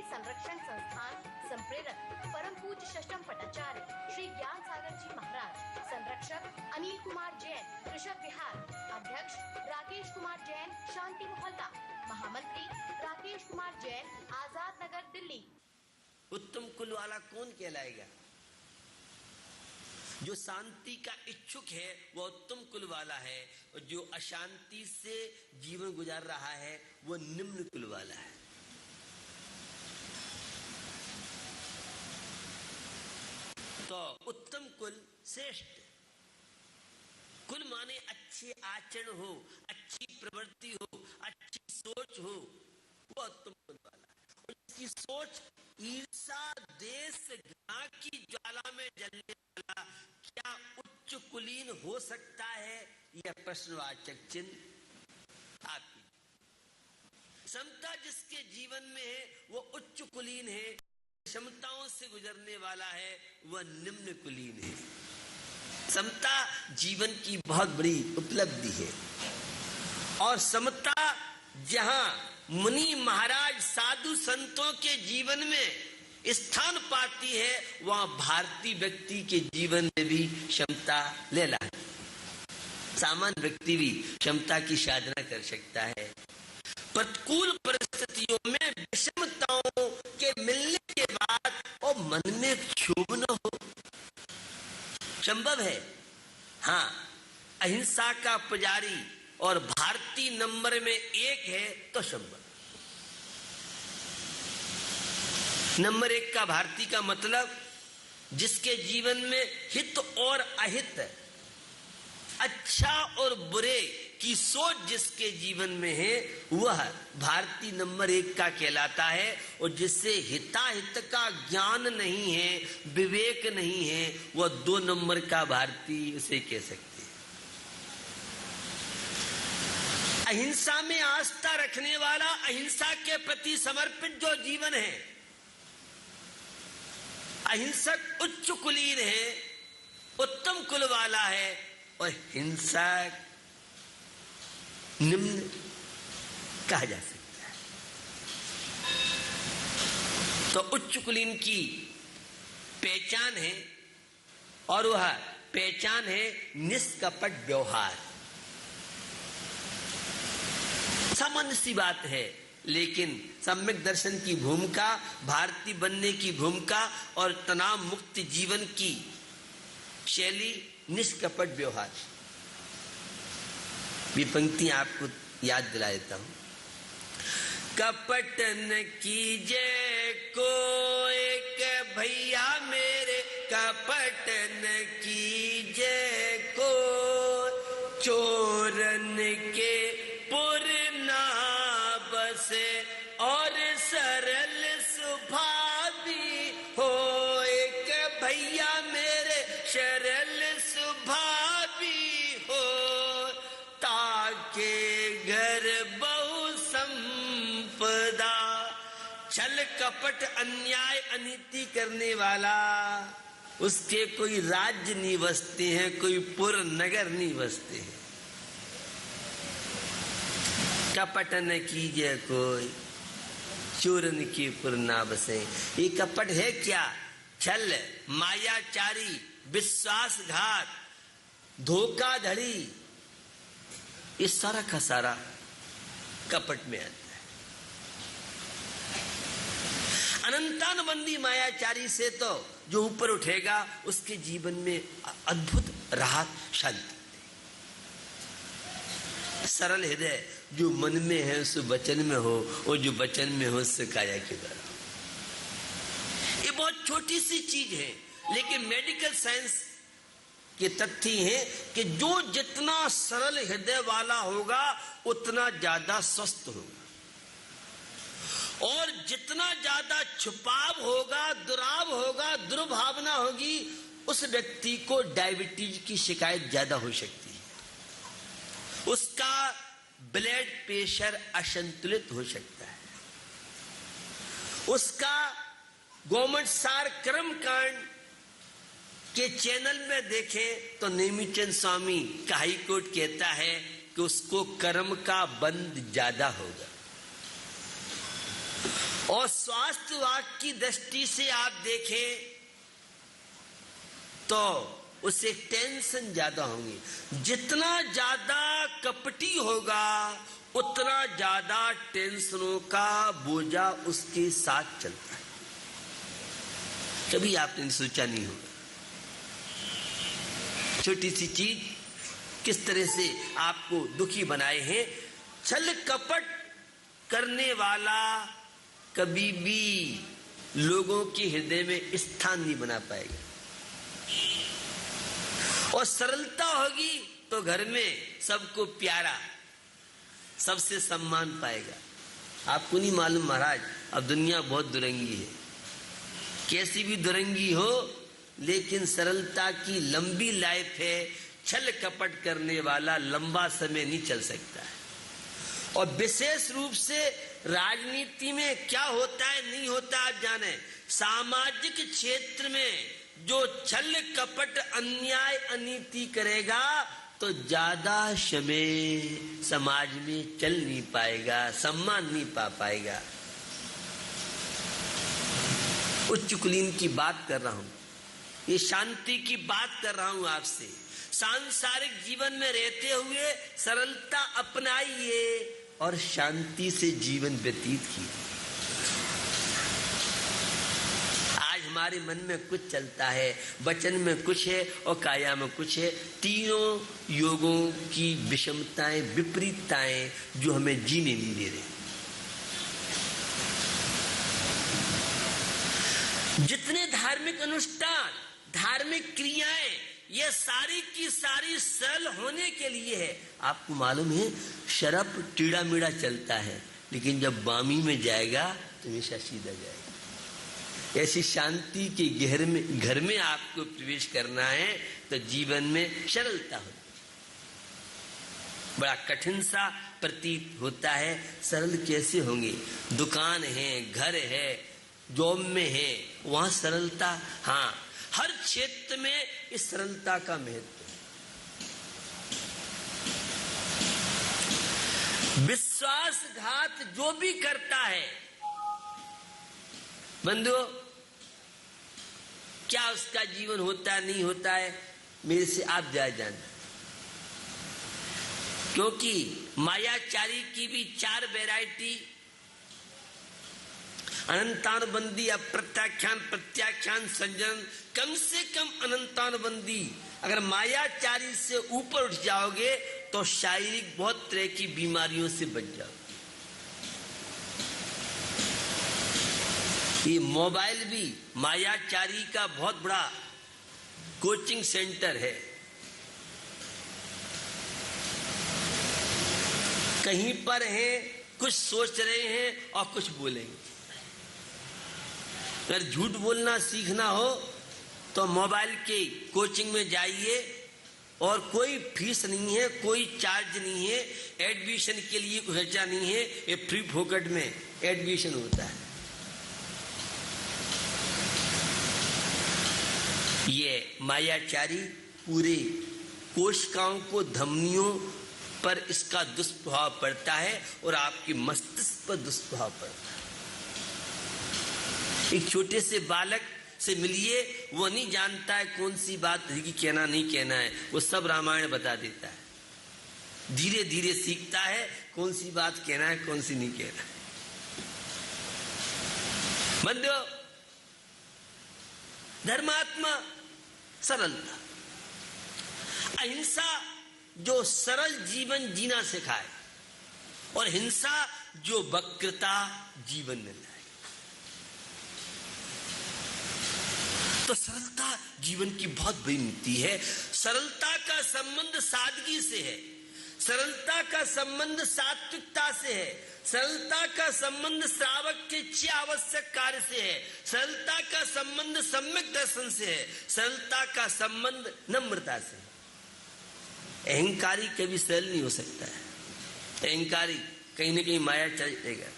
संरक्षण संस्थान संप्रेरक परम पूज्य षष्ठम पटाचार्य श्री ज्ञान सागर जी महाराज, संरक्षक अनिल कुमार जैन, कृषक विहार, अध्यक्ष राकेश कुमार जैन, शांति मोहल्ला, महामंत्री राकेश कुमार जैन, आजाद नगर, दिल्ली। उत्तम कुल वाला कौन कहलाएगा? जो शांति का इच्छुक है वह उत्तम कुल वाला है, और जो अशांति से जीवन गुजार रहा है वह निम्न कुल वाला है। तो उत्तम कुल श्रेष्ठ कुल माने अच्छे आचरण हो, अच्छी प्रवृत्ति हो, अच्छी सोच हो, वह उत्तम कुल वाला है। और इसकी सोच ईर्षा, द्वेष, घृणा की ज्वाला में जलने वाला क्या उच्च कुलीन हो सकता है? यह प्रश्नवाचक चिन्ह आपकी। समता जिसके जीवन में है वो उच्च कुलीन है, क्षमताओं से गुजरने वाला है वह निम्न कुलीन है। समता जीवन की बहुत बड़ी उपलब्धि है, और समता जहां मुनि महाराज साधु संतों के जीवन में स्थान पाती है, वहां भारतीय व्यक्ति के जीवन में भी क्षमता ले ला। सामान्य व्यक्ति भी क्षमता की साधना कर सकता है। प्रतिकूल परिस्थितियों में विषमताओं के मिलने के बाद और मन में क्षोभ न हो, संभव है। हाँ, अहिंसा का पुजारी और भारतीय नंबर में 1 है तो संभव। नंबर 1 का भारतीय का मतलब जिसके जीवन में हित और अहित, अच्छा और बुरे की सोच जिसके जीवन में है वह भारतीय नंबर 1 का कहलाता है। और जिससे हिताहित का ज्ञान नहीं है, विवेक नहीं है, वह 2 नंबर का भारतीय उसे कह सकते हैं। अहिंसा में आस्था रखने वाला, अहिंसा के प्रति समर्पित जो जीवन है, अहिंसक उच्च कुलीन है, उत्तम कुल वाला है, और हिंसा निम्न कहा जा सकता है। तो उच्च कुलीन की पहचान है, और वह पहचान है निष्कपट व्यवहार। सामान्य सी बात है, लेकिन सम्यक दर्शन की भूमिका, भारतीय बनने की भूमिका और तनाव मुक्त जीवन की शैली निष्कपट व्यवहार। भी पंक्ति आपको याद दिला देता हूं। कपट न कीजिए कोई के भैया मेरे, कपट न कीजिए कोई, चोरन के पुर ना बसे, और सरल स्वभावी हो एक भैया मेरे, सरल स्वभावी हो, ताके घर बहु संपदा। छल कपट अन्याय अनीति करने वाला, उसके कोई राज्य नहीं बसते हैं, कोई पुर नगर नहीं बसते हैं। कपट न कीजिए कोई, चोरन की पुर ना बसे। ये कपट है क्या? छल, मायाचारी, विश्वासघात, धोखाधड़ी, ये सारा का सारा कपट में आता है। अनंतानुबंधी मायाचारी से तो जो ऊपर उठेगा उसके जीवन में अद्भुत राहत, शांति। सरल हृदय जो मन में है उस वचन में हो, और जो वचन में हो उससे काया के द्वारा। ये बहुत छोटी सी चीज है, लेकिन मेडिकल साइंस के तथ्य हैं कि जो जितना सरल हृदय वाला होगा उतना ज्यादा स्वस्थ होगा, और जितना ज्यादा छुपाव होगा, दुराव होगा, दुर्भावना होगी, उस व्यक्ति को डायबिटीज की शिकायत ज्यादा हो सकती है। उसका ब्लड प्रेशर असंतुलित हो सकता है। उसका गवर्नमेंट सार कर्म कांड के चैनल में देखें तो नेमिचंद स्वामी का हाई कोर्ट कहता है कि उसको कर्म का बंध ज्यादा होगा। और स्वास्थ्य वाक की दृष्टि से आप देखें तो उसे टेंशन ज्यादा होंगी। जितना ज्यादा कपटी होगा उतना ज्यादा टेंशनों का बोझा उसके साथ चलता है। कभी आपने सोचा नहीं होगा छोटी सी चीज किस तरह से आपको दुखी बनाए हैं। छल कपट करने वाला कभी भी लोगों के हृदय में स्थान नहीं बना पाएगा, और सरलता होगी तो घर में सबको प्यारा, सबसे सम्मान पाएगा। आपको नहीं मालूम महाराज, अब दुनिया बहुत दुरंगी है। कैसी भी दुरंगी हो लेकिन सरलता की लंबी लाइफ है। छल कपट करने वाला लंबा समय नहीं चल सकता है। और विशेष रूप से राजनीति में क्या होता है नहीं होता आप जाने। सामाजिक क्षेत्र में जो छल कपट अन्याय अनीति करेगा तो ज्यादा समय समाज में चल नहीं पाएगा, सम्मान नहीं पा पाएगा। उच्च कुलीन की बात कर रहा हूं, ये शांति की बात कर रहा हूं आपसे। सांसारिक जीवन में रहते हुए सरलता अपनाइए और शांति से जीवन व्यतीत कीजिए। आज हमारे मन में कुछ चलता है, वचन में कुछ है और काया में कुछ है। तीनों योगों की विषमताएं, विपरीतताएं जो हमें जीने नहीं दे रहे। जितने धार्मिक अनुष्ठान, धार्मिक क्रियाएं, ये सारी की सारी सरल होने के लिए है। आपको मालूम है शराब टीड़ा मीड़ा चलता है, लेकिन जब बामी में जाएगा तो हमेशा सीधा जाएगा। ऐसी शांति के घर में आपको प्रवेश करना है तो जीवन में सरलता हो। बड़ा कठिन सा प्रतीत होता है, सरल कैसे होंगे। दुकान है, घर है, जॉब में है, वहां सरलता। हाँ, हर क्षेत्र में इस सरलता का महत्व है। विश्वासघात जो भी करता है बंधुओं, क्या उसका जीवन होता है नहीं होता है, मेरे से आप जाए जानना। क्योंकि मायाचारी की भी 4 वैरायटी, अनंतानुबंधी, अप्रत्याख्यान, प्रत्याख्यान, संजन, कम से कम अनंतानुबंधी। अगर मायाचारी से ऊपर उठ जाओगे तो शारीरिक बहुत तरह की बीमारियों से बच जाओगे। ये मोबाइल भी मायाचारी का बहुत बड़ा कोचिंग सेंटर है। कहीं पर है, कुछ सोच रहे हैं और कुछ बोलेंगे। अगर झूठ बोलना सीखना हो तो मोबाइल के कोचिंग में जाइए, और कोई फीस नहीं है, कोई चार्ज नहीं है, एडमिशन के लिए कोई खर्चा नहीं है, ये फ्री फोकट में एडमिशन होता है। ये मायाचारी पूरे कोशिकाओं को, धमनियों पर इसका दुष्प्रभाव पड़ता है और आपके मस्तिष्क पर दुष्प्रभाव पड़ता है। एक छोटे से बालक से मिलिए, वो नहीं जानता है कौन सी बात कहना नहीं कहना है, वो सब रामायण बता देता है। धीरे धीरे सीखता है कौन सी बात कहना है, कौन सी नहीं कहना है। बंधुओं, धर्मात्मा सरलता, अहिंसा जो सरल जीवन जीना सिखाए, और हिंसा जो वक्रता जीवन में लाए। तो सरलता जीवन की बहुत बड़ी नीति है। सरलता का संबंध सादगी से है, सरलता का संबंध सात्विकता से है, सरलता का संबंध श्रावक के 6 आवश्यक कार्य से है, सरलता का संबंध सम्यक दर्शन से है, सरलता का संबंध नम्रता से है। अहंकारी कभी सरल नहीं हो सकता है। अहंकारी कहीं ना कहीं माया चलेगा,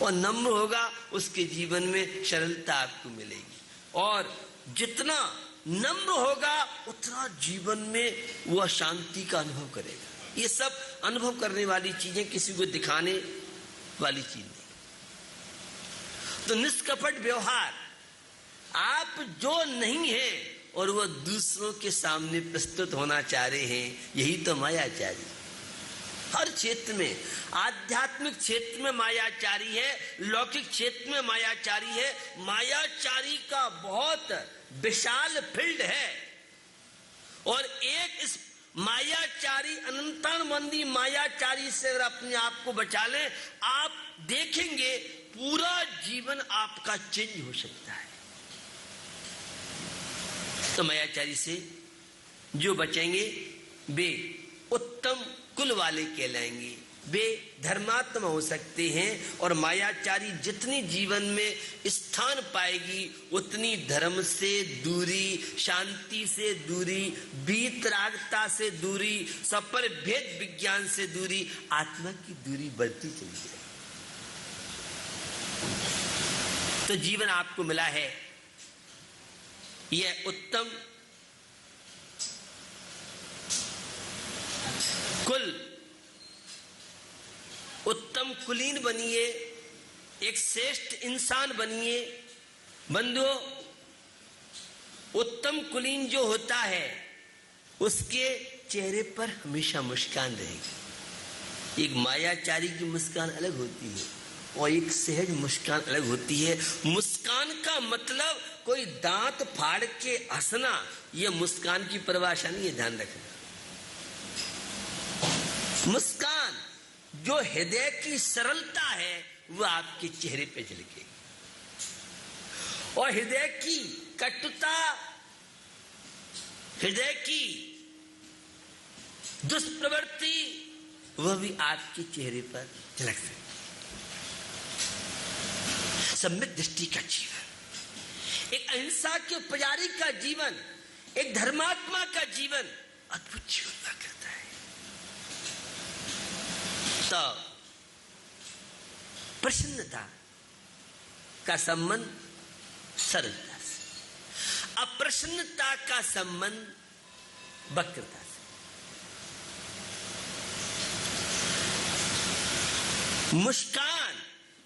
और नम्र होगा उसके जीवन में सरलता आपको मिलेगी। और जितना नम्र होगा उतना जीवन में वह शांति का अनुभव करेगा। ये सब अनुभव करने वाली चीजें, किसी को दिखाने वाली चीज नहीं। तो निष्कपट व्यवहार, आप जो नहीं है और वो दूसरों के सामने प्रस्तुत होना चाह रहे हैं, यही तो मायाचारी। हर क्षेत्र में, आध्यात्मिक क्षेत्र में मायाचारी है, लौकिक क्षेत्र में मायाचारी है। मायाचारी का बहुत विशाल फील्ड है और एक इस मायाचारी, अनंतानंदी मायाचारी से अगर अपने आप को बचा लें, आप देखेंगे पूरा जीवन आपका चेंज हो सकता है। तो मायाचारी से जो बचेंगे वे उत्तम कुल वाले कहलाएंगे, वे धर्मात्मा हो सकते हैं। और मायाचारी जितनी जीवन में स्थान पाएगी उतनी धर्म से दूरी, शांति से दूरी, वीतरागता से दूरी, सपर भेद विज्ञान से दूरी, आत्मा की दूरी बढ़ती चली जाएगी। तो जीवन आपको मिला है यह उत्तम कुल, उत्तम कुलीन बनिए, एक श्रेष्ठ इंसान बनिए। बंधुओं, उत्तम कुलीन जो होता है उसके चेहरे पर हमेशा मुस्कान रहेगी। एक मायाचारी की मुस्कान अलग होती है और एक सहज मुस्कान अलग होती है। मुस्कान का मतलब कोई दांत फाड़ के हंसना, यह मुस्कान की परिभाषा नहीं है, ध्यान रखना। मुस्कान जो हृदय की सरलता है वो आपके चेहरे पे झलकेगी, और हृदय की कटुता, हृदय की दुष्प्रवृत्ति, वह भी आपके चेहरे पर झलक सकती। सम्यक दृष्टि का जीवन, एक अहिंसा के पुजारी का जीवन, एक धर्मात्मा का जीवन अद्भुत जीवन हुआ करता है। तो प्रसन्नता का संबंध सरलता से, अप्रसन्नता का संबंध वक्रता से। मुस्कान,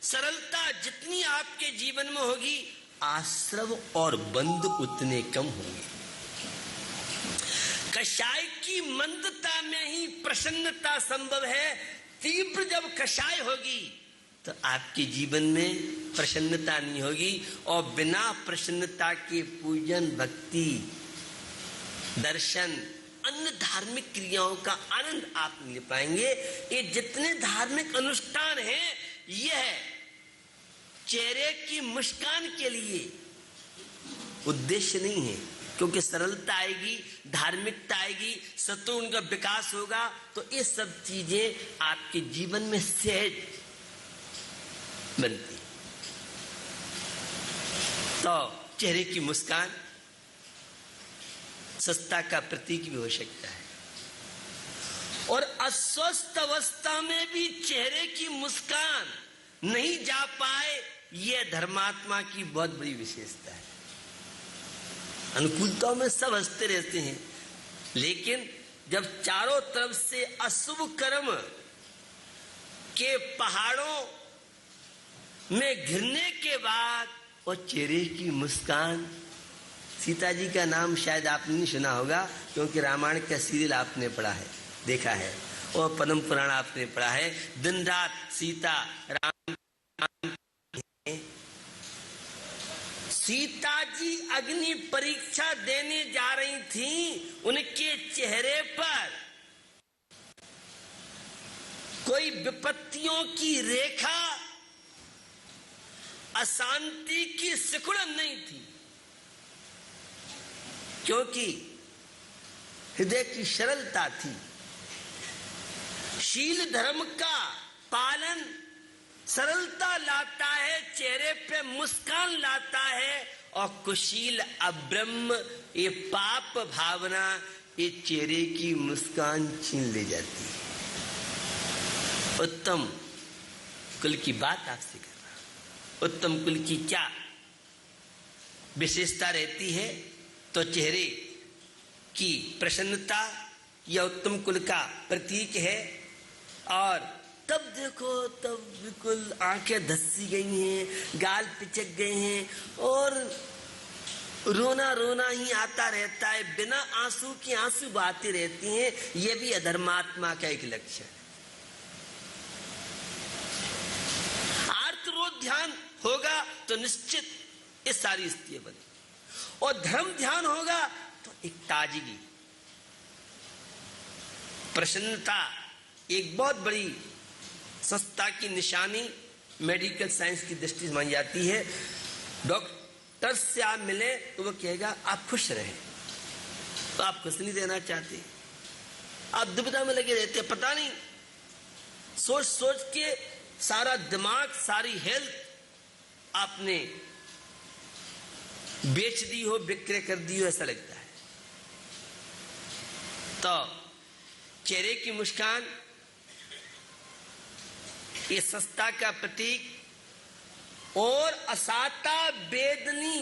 सरलता जितनी आपके जीवन में होगी, आश्रव और बंध उतने कम होंगे। कषाय की मंदता में ही प्रसन्नता संभव है। तीव्र जब कषाय होगी तो आपके जीवन में प्रसन्नता नहीं होगी, और बिना प्रसन्नता के पूजन, भक्ति, दर्शन, अन्य धार्मिक क्रियाओं का आनंद आप नहीं ले पाएंगे। ये जितने धार्मिक अनुष्ठान हैं, यह चेहरे की मुस्कान के लिए उद्देश्य नहीं है, क्योंकि सरलता आएगी, धार्मिकता आएगी, सत्वगुण का विकास होगा, तो ये सब चीजें आपके जीवन में सहज बनती। तो चेहरे की मुस्कान सस्ता का प्रतीक भी हो सकता है, और अस्वस्थ अवस्था में भी चेहरे की मुस्कान नहीं जा पाए, यह धर्मात्मा की बहुत बड़ी विशेषता है। अनुकूलताओं में सब हंसते रहते हैं, लेकिन जब चारों तरफ से अशुभ कर्म के पहाड़ों में घिरने के बाद और चेहरे की मुस्कान, सीता जी का नाम शायद आपने नहीं सुना होगा, क्योंकि रामायण का सीरियल आपने पढ़ा है, देखा है, और पद्म पुराण आपने पढ़ा है। दिन रात सीता राम, सीता जी अग्नि परीक्षा देने जा रही थी, उनके चेहरे पर कोई विपत्तियों की रेखा, अशांति की सिकुड़न नहीं थी, क्योंकि हृदय की सरलता थी। शील धर्म का पालन सरलता लाता है, चेहरे पे मुस्कान लाता है, और कुशील अब्रह्म, ये पाप भावना, ये चेहरे की मुस्कान छीन ले जाती है। उत्तम कुल की बात आपसे कर रहा हूं। उत्तम कुल की क्या विशेषता रहती है? तो चेहरे की प्रसन्नता यह उत्तम कुल का प्रतीक है, और तब देखो तब बिल्कुल आंखें धस्सी गई हैं, गाल पिचक गए हैं और रोना रोना ही आता रहता है, बिना आंसू की आंसू बहाती रहती हैं। यह भी अधर्मात्मा का एक लक्षण है। आर्तरोध ध्यान होगा तो निश्चित ये सारी स्थितियां बनी, और धर्म ध्यान होगा तो एक ताजगी, प्रसन्नता, एक बहुत बड़ी सस्ता की निशानी मेडिकल साइंस की दृष्टि से मानी जाती है। डॉक्टर से आप मिले तो वो कहेगा आप खुश रहे, तो आप खुश नहीं देना चाहते, आप दुविधा में लगे रहते, पता नहीं सोच सोच के सारा दिमाग, सारी हेल्थ आपने बेच दी हो, विक्रय कर दी हो, ऐसा लगता है। तो चेहरे की मुस्कान ये सस्ता का प्रतीक, और असाता बेदनी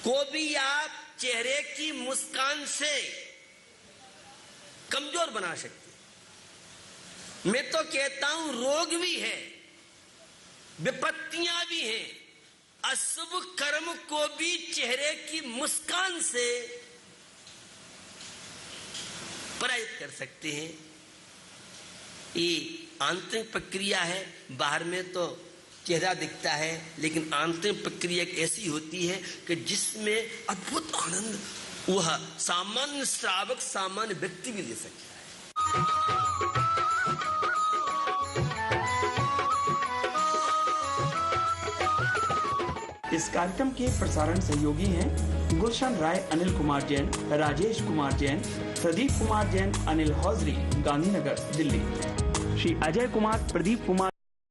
को भी आप चेहरे की मुस्कान से कमजोर बना सकते। मैं तो कहता हूं रोग भी है, विपत्तियां भी हैं, अशुभ कर्म को भी चेहरे की मुस्कान से पराजित कर सकते हैं। ये आंतरिक प्रक्रिया है, बाहर में तो चेहरा दिखता है, लेकिन आंतरिक प्रक्रिया एक ऐसी होती है कि जिसमें अद्भुत आनंद वह सामान्य श्रावक, सामान्य व्यक्ति भी ले सकता है। इस कार्यक्रम के प्रसारण सहयोगी हैं गुलशन राय, अनिल कुमार जैन, राजेश कुमार जैन, प्रदीप कुमार जैन, अनिल हौजरी, गांधीनगर, दिल्ली। श्री अजय कुमार, प्रदीप कुमार